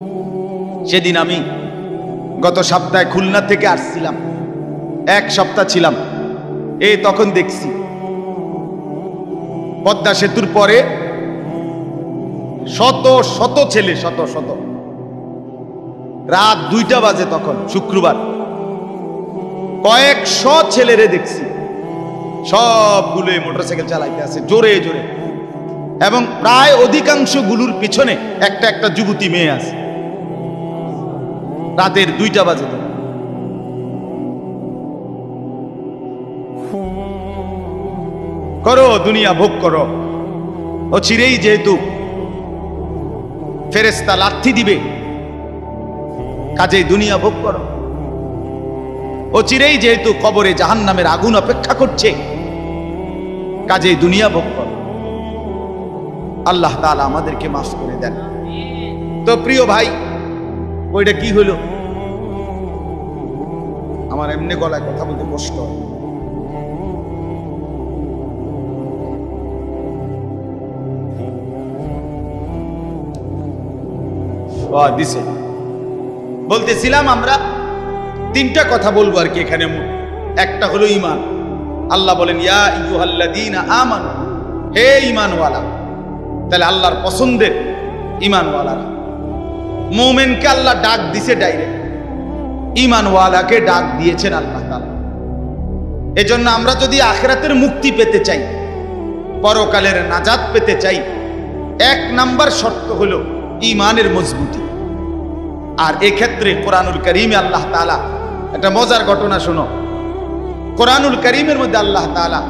সেদিন আমি গত সপ্তাহে খুলনা থেকে আসছিলাম, এক সপ্তাহ ছিলাম। তখন দেখছি পদ্মা সেতুর পরে শত শত ছেলে, শত শত, রাত 2টা বাজে তখন শুক্রবার, কয়েকশো ছেলেরে দেখছি, সবগুলো মোটরসাইকেল চালাইতে আছে জোরে জোরে, এবং প্রায় অধিকাংশ গুলোর পিছনে একটা একটা যুবতী মেয়ে আছে। রাতের 2টা বাজে তো করো, দুনিয়া ভোগ করো। ও চিরেই যেহেতু ফেরেশতা লাথি দিবে, কাজেই দুনিয়া ভোগ করো। ও চিরেই যেহেতু কবরে জাহান্নামের আগুন অপেক্ষা করছে, কাজেই দুনিয়া ভোগ করো। আল্লাহ তাআলা আমাদেরকে মাফ করে দেন। তো প্রিয় ভাই, ওইটা কি হলো? আমার এমনি গলায় কথা বলতে কষ্ট হয়। দিছে বলতেছিলাম আমরা 3টা কথা বলবো আর কি এখানে। একটা হলো ঈমান। আল্লাহ বলেন ইয়া আইয়ুহাল্লাযীনা আমানু, হে ঈমানওয়ালা। তাহলে আল্লাহর পছন্দের ঈমানওয়ালারা, মুমিনকে আল্লাহ ডাক দিছে ডাইরেক্ট, ঈমানওয়ালাকে ডাক দিয়েছেন আল্লাহ তাআলা। এজন্য আমরা যদি আখিরাতের মুক্তি পেতে চাই, পরকালের নাজাত পেতে চাই, 1 নাম্বার শর্ত হলো ঈমানের মজবুতি। আর এক্ষেত্রে কোরআনুল কারীমে আল্লাহ তাআলা একটা মজার ঘটনা শোনো। কোরআনুল কারীমের মধ্যে আল্লাহ তাআলা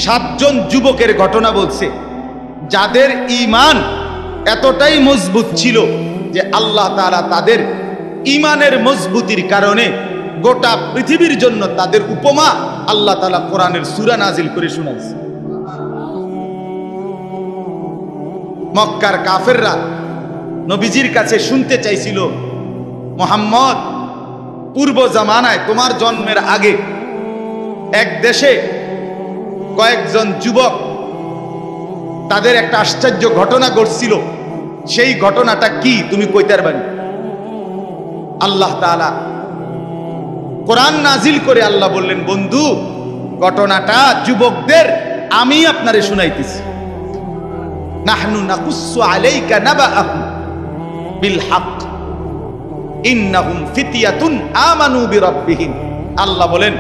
7 জন যুবকের ঘটনা বলছে, যাদের ঈমান এতটাই মজবুত ছিল যে আল্লাহ তাআলা তাদের ঈমানের মজবুতির কারণে গোটা পৃথিবীর জন্য তাদের উপমা আল্লাহ তাআলা কোরআনের সূরা নাজিল করে শোনাইছে। মক্কার কাফেররা নবীজির কাছে শুনতে চাইছিল, মুহাম্মদ, পূর্ব জামানায় তোমার জন্মের আগে এক দেশে কয়েকজন যুবক, তাদের একটা আশ্চর্য ঘটনা ঘটছিল, সেই ঘটনাটা কি তুমি কইতে পারবে? আল্লাহ তাআলা কোরআন নাজিল করে আল্লাহ বললেন, বন্ধু, ঘটনাটা যুবকদের আমি আপনারে শুনাইতেছি। নাহনু নাকুসু আলাইকা নাবাআহুম বিল হক ইন্নাহুম ফিতয়াতুন আমানু বিরাব্বিহিম। আল্লাহ বলেন,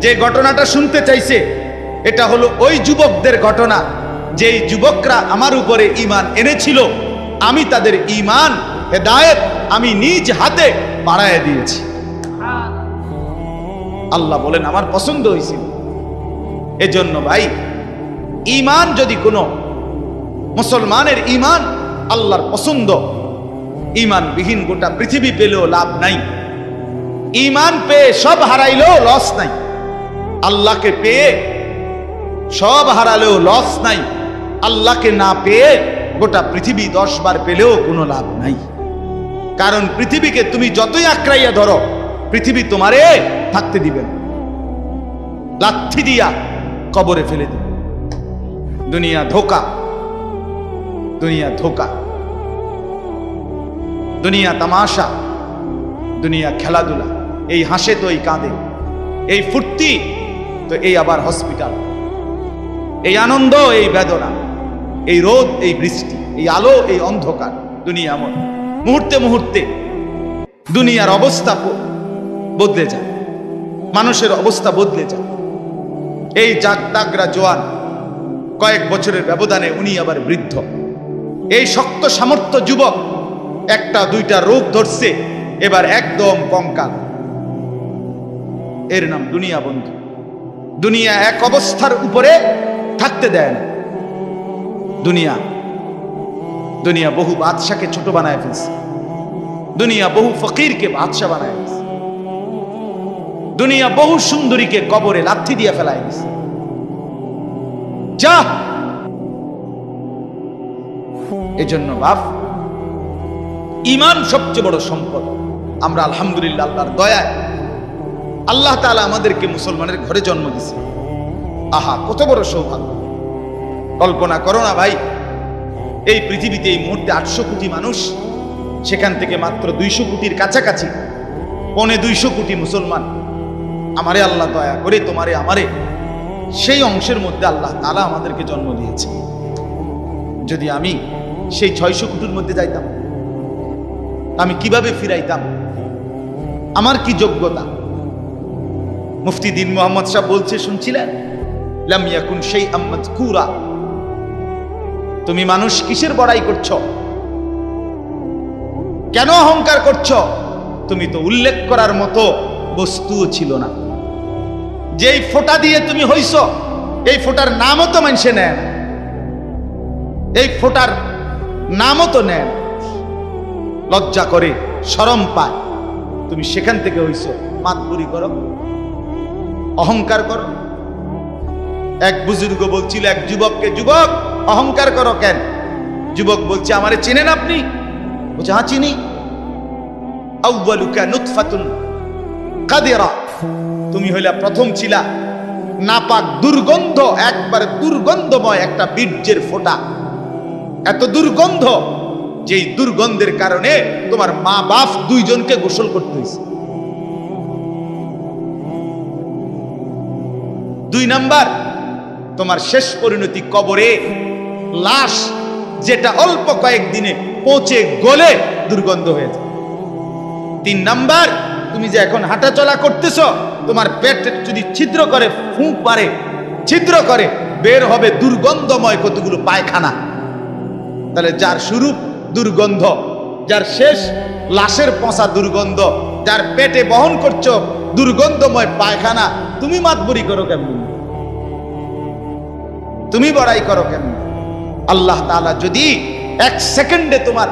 যে ঘটনাটা শুনতে চাইছে এটা হলো ওই যুবকদের ঘটনা, যেই যুবকরা আমার উপরে ঈমান এনেছিল, আমি তাদের ঈমান হেদায়েত আমি নিজ হাতে বাড়ায় দিয়েছি। আল্লাহ বলেন, আমার পছন্দ হয়েছিল। এজন্য ভাই, ঈমান যদি কোনো মুসলমানের ঈমান আল্লাহর পছন্দ, ঈমানবিহীন গোটা পৃথিবী পেলেও লাভ নাই। ঈমান পেয়ে সব হারাইলেও লস নাই, আল্লাহকে পেয়ে সব হারালেও লস নাই, আল্লাহকে না পেয়ে গোটা পৃথিবী 10 বার পেলেও কোনো লাভ নাই। কারণ পৃথিবীকে তুমি যতই আঁকড়াইয়া ধরো, পৃথিবী তোমারে থাকতে দিবে না, লাথি দিয়া কবরে ফেলে দিবে। দুনিয়া ধোকা, দুনিয়া ধোকা, দুনিয়া তামাশা, দুনিয়া খেলাধুলা। এই হাসে তো এই কাঁদে, এই ফুর্তি তো এই আবার হসপিটাল, এই আনন্দ এই বেদনা, এই রোদ এই বৃষ্টি, এই আলো এই অন্ধকার। দুনিয়া এমন, মুহূর্তে মুহূর্তে দুনিয়ার অবস্থা বদলে যায়, মানুষের অবস্থা বদলে যায়। এই জাগতাগরা জোয়ান, কয়েক বছরের ব্যবধানে উনি আবার বৃদ্ধ। এই শক্ত সামর্থ্য যুবক, 1টা 2টা রোগ ধরছে, এবার একদম কঙ্কাল। এর নাম দুনিয়া বন্ধু। দুনিয়া এক অবস্থার উপরে থাকতে দেয় না। দুনিয়া দুনিয়া বহু বাদশাকে ছোট বানায় ফেলছে, দুনিয়া বহু ফকিরকে বাদশা বানায় ফেলছে, দুনিয়া বহু সুন্দরীকে কবরে লাথি দিয়ে ফেলায় দিছে। যা, এজন্য বাপ, ঈমান সবচেয়ে বড় সম্পদ। আমরা আলহামদুলিল্লাহ আল্লাহর দয়ায় আল্লাহ তাআলা আমাদেরকে মুসলমানের ঘরে জন্ম দিয়েছে। আহা, কত বড় সৌভাগ্য! কল্পনা করো না ভাই, এই পৃথিবীতে এই মুহূর্তে 800 কোটি মানুষ, সেখান থেকে মাত্র 200 কোটির কাছাকাছি, 250 কোটি মুসলমান। আমারে আল্লাহ দয়া করে তোমারে আমারে সেই অংশের মধ্যে আল্লাহ তাআলা আমাদেরকে জন্ম দিয়েছে। যদি আমি সেই 600 কোটির মধ্যে যাইতাম, আমি কিভাবে ফিরাইতাম? আমার কি যোগ্যতা? মুফতি দ্বীন মুহাম্মদ সাহেব বলছে, শুনছিলেন? লাম ইয়াকুন শাইআম মাযকুরা। তুমি মানুষ কিসের বড়াই করছো? কেন অহংকার করছো? তুমি তো উল্লেখ করার মতো বস্তুও ছিল না। যেই ফোঁটা দিয়ে তুমি হইছো, এই ফোঁটার নামও তো মানুষে নেয় না, এই ফোঁটার নামও তো নেয় না। লজ্জা করে, শরম পায়। তুমি সেখান থেকে হইছো, মাতবুরি করো, অহংকার করো। এক বুজুর্গ বলছিল এক যুবককে, যুবক অহংকার করো কেন? যুবক বলছে, আমারে চেনেন আপনি? বলছে, হ্যাঁ চিনি। আউয়ালুকা নুতফাতুন কাদিরা, তুমি হইলা প্রথম ছিলা নাপাক দুর্গন্ধ, একবারে দুর্গন্ধময় একটা বীর্যের ফোঁটা। এত দুর্গন্ধ, যেই দুর্গন্ধের কারণে তোমার মা বাপ দুইজনকে গোসল করতে হয়েছে। 2 নাম্বার, তোমার শেষ পরিণতি কবরে, লাশ যেটা অল্প কয়েকদিনে পচে গলে দুর্গন্ধ হয়েছে। 3 নাম্বার, তুমি যে এখন হাঁটা চলা করতেছ, তোমার পেট যদি ছিদ্র করে, ফুঁক মারে, ছিদ্র করে, বের হবে দুর্গন্ধময় কতগুলো পায়খানা। তাহলে যার শুরু দুর্গন্ধ, যার শেষ লাশের পচা দুর্গন্ধ, যার পেটে বহন করছো দুর্গন্ধময় পায়খানা, তুমি মাতবুরি করো কেমন? তুমি বড়াই করো কেন? আল্লাহ তাআলা যদি 1 সেকেন্ডে তোমার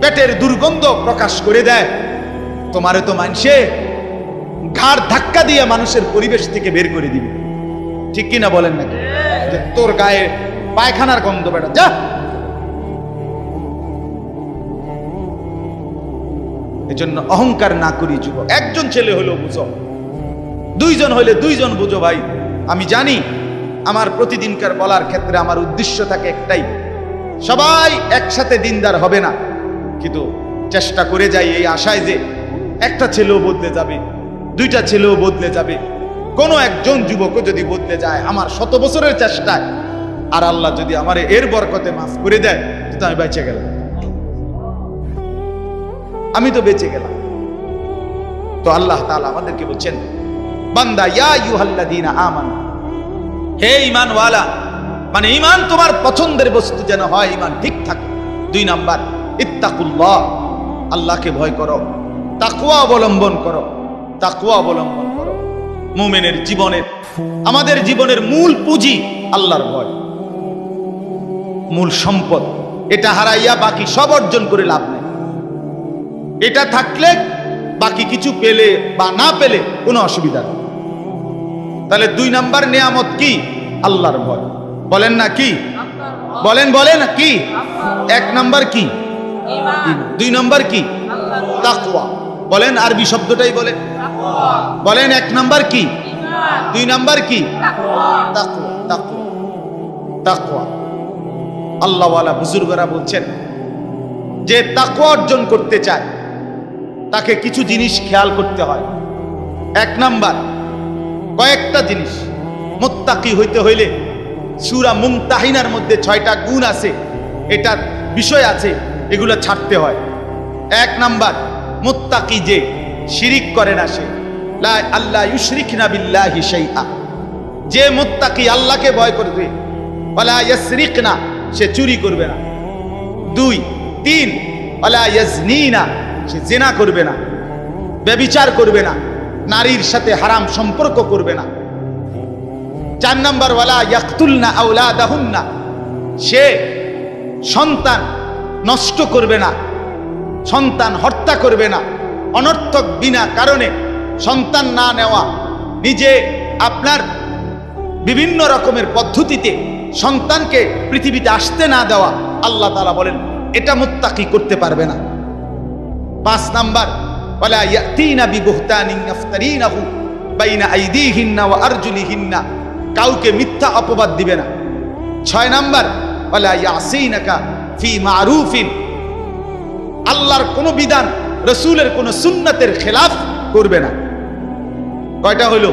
পেটের দুর্গন্ধ প্রকাশ করে দেয়, তোমারে তো মানুষে ঘাড় ধাক্কা দিয়ে মানুষের পরিবেশ থেকে বের করে দিবে। ঠিক কিনা বলেন নাকি? যে তোর গায়ে পায়খানার গন্ধ, বেটা যা। এজন্য অহংকার না করি যুবক। একজন ছেলে হলেও বুঝো, 2 জন হইলে 2 জন বুঝো। ভাই আমি জানি আমার প্রতিদিনকার বলার ক্ষেত্রে আমার উদ্দেশ্য থাকে একটাই, সবাই একসাথে দিনদার হবে না, কিন্তু চেষ্টা করে যাই এই আশায় যে একটা ছেলেও বদলে যাবে, 2টা ছেলেও বদলে যাবে, কোনো একজন যুবকও যদি বদলে যায় আমার 100 বছরের চেষ্টায়, আর আল্লাহ যদি আমার এর বরকতে মাফ করে দেয়, তো আমি বেঁচে গেলাম, আমি তো বেঁচে গেলাম। তো আল্লাহ তাআলা আমাদেরকে বলছেন, বান্দা ইয়া আইয়ুহাল্লাযীনা আমানু, হে ঈমানওয়ালা, মানে ঈমান তোমার পছন্দের বস্তু যেন হয়, ঈমান ঠিক থাকে। 2 নাম্বার, ইত্তাকুল্লাহ, আল্লাহকে ভয় করো, তাকওয়া অবলম্বন করো, তাকওয়া অবলম্বন করো। মুমিনের জীবনের, আমাদের জীবনের মূল পুঁজি আল্লাহর ভয়, মূল সম্পদ। এটা হারাইয়া বাকি সব অর্জন করে লাভ নেই। এটা থাকলে বাকি কিছু পেলে বা না পেলে কোনো অসুবিধা নেই। তাহলে 2 নাম্বার নিয়ামত কি? আল্লাহর ভয়। বলেন না কি? বলেন বলেন কি? 1 নাম্বার কি? ঈমান। 2 নাম্বার কি? তাকওয়া। বলেন আরবি শব্দটাই বলেন, বলেন 1 নাম্বার কি? ঈমান। 2 নাম্বার কি? তাকওয়া। তাকওয়া, তাকওয়া। আল্লাহওয়ালা বুজুর্গরা বলছেন, যে তাকওয়া অর্জন করতে চায় তাকে কিছু জিনিস খেয়াল করতে হয়। 1 নাম্বার, কয়েকটা জিনিস। মুত্তাকি হইতে হইলে সূরা মুমতাহিনার মধ্যে 6টা গুণ আছে, এটা বিষয় আছে, এগুলো ছাড়তে হয়। 1 নাম্বার, মুত্তাকি যে শিরিক করে না, সে লা আল্লাহ ইউশরিকনা বিল্লাহি শাইআ, যে মুত্তাকি আল্লাহকে ভয় করবে, ওয়ালা ইয়াসরিকনা, সে চুরি করবে না। 2, 3, ওয়ালা ইয়াজনিনা, সে জিনা করবে না, ব্যভিচার করবে না, নারীর সাথে হারাম সম্পর্ক করবে না। 4 নাম্বার, ওয়ালা ইয়াকতুলনা আওলাদাহুন্না, সে সন্তান নষ্ট করবে না, সন্তান হত্যা করবে না, অনর্থক বিনা কারণে সন্তান না নেওয়া, নিজে আপনার বিভিন্ন রকমের পদ্ধতিতে সন্তানকে পৃথিবীতে আসতে না দেওয়া, আল্লাহ তাআলা বলেন এটা মুত্তাকি করতে পারবে না। 5 নাম্বার, ওয়ালা ইয়াতিনা বিবুহতানিন ইফতারিনাহু বাইনা আইদিহিন্না ওয়া আরজুলিহিন্না, কাউকে মিথ্যা অপবাদ দিবে না। 6 নাম্বার, ওয়ালা ইয়াসিনাকা ফি মারুফিন, আল্লাহর কোনো বিধান, রসুলের কোনো সুন্নাতের খেলাফ করবে না। কয়টা হইল?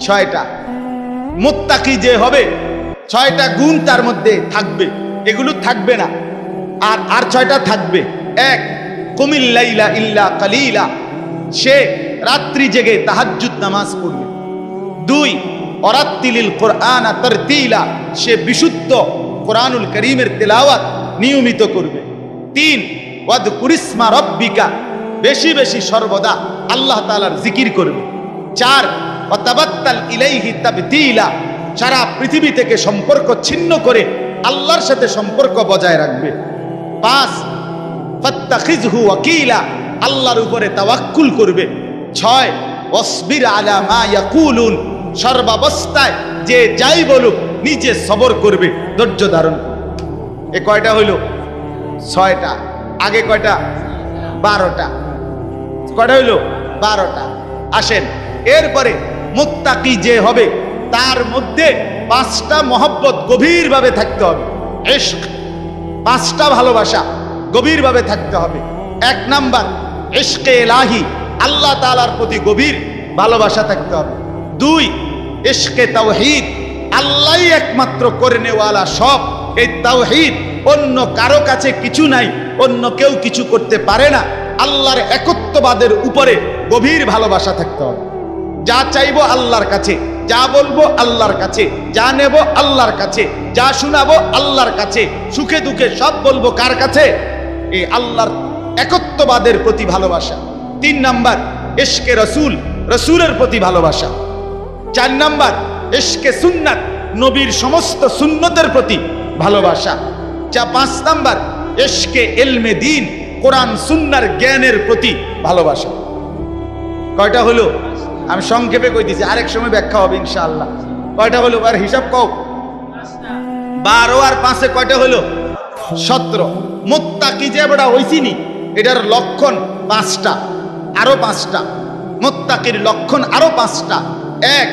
6টা। মুত্তাকি যে হবে 6টা গুণ তার মধ্যে থাকবে, এগুলো থাকবে না। আর 6টা থাকবে। 1, কুমিল লাইলা ইল্লা কালিলা, সে রাত্রি জেগে তাহাজ্জুদ নামাজ পড়বে। 2, ওয়ারাত্তিলিল কুরআনা তারতিলা, সে বিশুদ্ধ কোরআনুল কারীমের তেলাওয়াত নিয়মিত করবে। 3, ওয়াদকুরিসমা রাব্বিকা, বেশি বেশি সর্বদা আল্লাহ তাআলার জিকির করবে। 4, ওয়াতাবাত্তাল ইলাইহি তাবতিলা, সারা পৃথিবী থেকে সম্পর্ক ছিন্ন করে আল্লাহর সাথে সম্পর্ক বজায় রাখবে। 5, ফাত্তাখিযহু ওয়াকিলা, আল্লাহর উপরে তাওয়াক্কুল করবে। 6, ওয়াসবির আলা মা ইয়াকুলুন, সর্বাবস্থায় যে যাই বলুক নিজে সবর করবে, ধৈর্য ধারণ করবে। এ কয়টা হইল? 6টা। আগে কয়টা? 12টা। কয়টা হইল? 12টা। আসেন, এরপরে মুত্তাকি যে হবে তার মধ্যে 5টা মহব্বত গভীরভাবে থাকতে হবে। ইশক, 5টা ভালোবাসা গভীরভাবে থাকতে হবে। 1 নাম্বার ইশকে ইলাহি, আল্লাহ তাআলার প্রতি গভীর ভালোবাসা থাকতে হবে। 2, ইশকে তাওহীদ, আল্লাহই একমাত্র করেনেওয়ালা সব। এই তাওহীদ, অন্য কারো কাছে কিছু নাই, অন্য কেউ কিছু করতে পারে না। আল্লাহর একত্ববাদের উপরে গভীর ভালোবাসা থাকতে হবে। যা চাইবো আল্লাহর কাছে, যা বলবো আল্লাহর কাছে, যা নেব আল্লাহর কাছে, যা শোনাবো আল্লাহর কাছে, সুখে দুঃখে সব বলবো কার কাছে? এই আল্লাহর একত্ববাদের প্রতি ভালোবাসা। 3 নাম্বার ইশকে রসুল, রসুলের প্রতি ভালোবাসা। 4 নাম্বার ইশকে সুন্নাত, নবীর সমস্ত সুন্নতের প্রতি ভালোবাসা। 5 নাম্বার ইশকে ইলমে দ্বীন, কোরআন সুন্নাহর জ্ঞানের প্রতি ভালোবাসা। কয়টা হলো? আমি সংক্ষেপে কই দিছি, আরেক সময় ব্যাখ্যা হবে ইনশাআল্লাহ। কয়টা হলো? আর হিসাব কও। 12 আর 5 কয়টা হলো? 17। মুত্তাকি যে বড় হইছিনি, এটার লক্ষণ 5টা, আরো 5টা। মুত্তাকির লক্ষণ আরো 5টা। 1,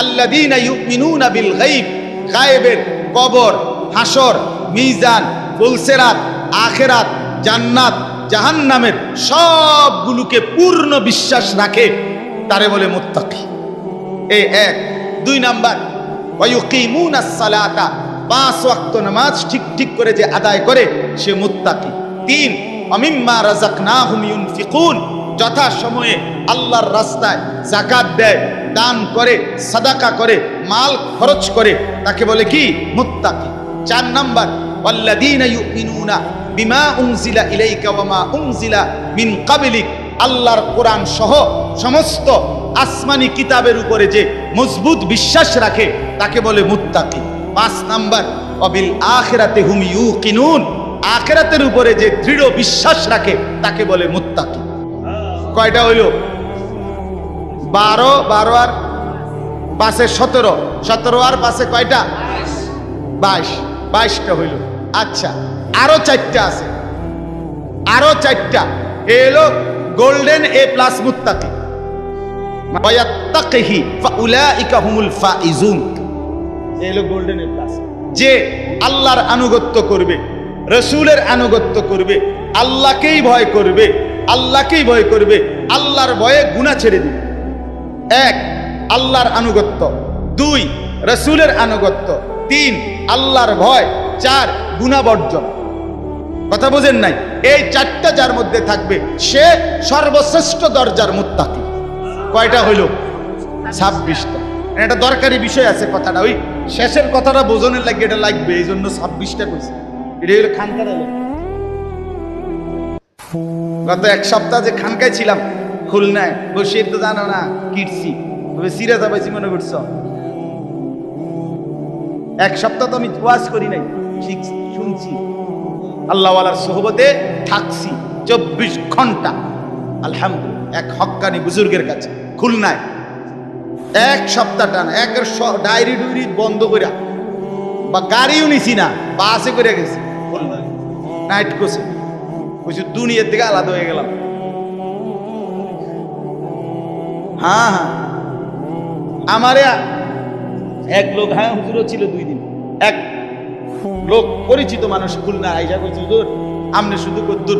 আল্লাযীনা ইউমিনুনা বিল গায়ব, গায়েবের, কবর, হাসর, মিজান, ফুলসিরাত, আখিরাত, জান্নাত, জাহান্নামের সবগুলোকে পূর্ণ বিশ্বাস রাখে, তারে বলে মুত্তাকি। এই 1। 2 নাম্বার ওয়ায়ুকিমুনাস সালাতা, 5 ওয়াক্ত নামাজ ঠিক ঠিক করে যে আদায় করে সে মুত্তাকি। 3, ওয়ামিম্মা রাযাকনাহুম ইউনফিকুন, যথা সময়ে আল্লাহর রাস্তায় যাকাত দেয়, দান করে, সাদাকা করে, মাল খরচ করে, তাকে বলে কি? মুত্তাকি। 4 নাম্বার ওয়াল্লাযীনা ইউমিনুনা বিমা উনজিলা ইলাইকা ওয়া মা উনজিলা মিন ক্বাবলিক, আল্লাহর কোরআন সহ সমস্ত আসমানি কিতাবের উপরে যে মজবুত বিশ্বাস রাখে তাকে বলে মুত্তাকি। 5 নাম্বার ওয়াবিল আখিরাতি হুম ইউকিনুন, আখিরাতের উপরে যে দৃঢ় বিশ্বাস রাখে তাকে বলে মুত্তাকি। কয়টা হইল? 12, 12 আর 5 17, 17 আর 5 কয়টা? 22, 22টা হইল। আচ্ছা, আরো 4টা আছে, আরো 4টা। এলো গোল্ডেন A+ মুত্তাকি। ওয়ায়াত্তাকিহি ফাউলাইকা হুমুল ফাইজুন, এলো গোল্ডেন A+। যে আল্লাহর আনুগত্য করবে, রসুলের আনুগত্য করবে, আল্লাহকেই ভয় করবে, আল্লাহকেই ভয় করবে, আল্লাহর ভয়ে গুনাহ ছেড়ে দিবে। 1, আল্লাহর আনুগত্য। 2, রসুলের আনুগত্য। 3, আল্লাহর ভয়। 4, গুনাহ বর্জন। কথা বুঝেন নাই? এই 4টা যার মধ্যে থাকবে সে সর্বশ্রেষ্ঠ দরজার মুত্তাকি। কয়টা হইল? 26টা। এটা দরকারি বিষয় আছে কথাটা, ওই শেষের কথাটা বোঝনের লাগে এটা লাগবে, এই জন্য 26টা কইছে। এটা হলো খানকার। গত 1 সপ্তাহ যে খানকায় ছিলাম খুলনায়, বসে তো জানো না কিটছি, তবে সিরাজ পাইছি মনে করছ। 1 সপ্তাহ তো আমি ওয়াজ করি নাই, ঠিক শুনছি, আল্লাহওয়ালার সোহবতে থাকছি 24 ঘন্টা আলহামদুলিল্লাহ, এক হক্কানি বুজুর্গের কাছে খুলনায়। 1 সপ্তাহ টানা, একের ডায়েরি ডুইরি বন্ধ করে, বা গাড়িও নিছি না, বাসে করে গেছি খুলনায়, নাইট কোর্সে। বলছি দুনিয়ার থেকে আলাদা হয়ে গেলাম। হ্যাঁ হ্যাঁ, আমারে এক লোক, হ্যাঁ হুজুরও ছিল 2 দিন, এক লোক পরিচিত মানুষ খুলনা আইসা কইছে হুজুর আপনি শুধু কদ্দুর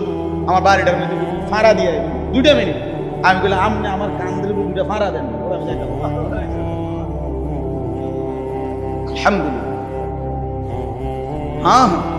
আমার বাড়িটার মধ্যে ফাঁড়া দিয়ে 2টা মিনিট। আমি বললাম আপনি আমার কান্দের 2টা ফাঁড়া দেন। আলহামদুলিল্লাহ। হ্যাঁ হ্যাঁ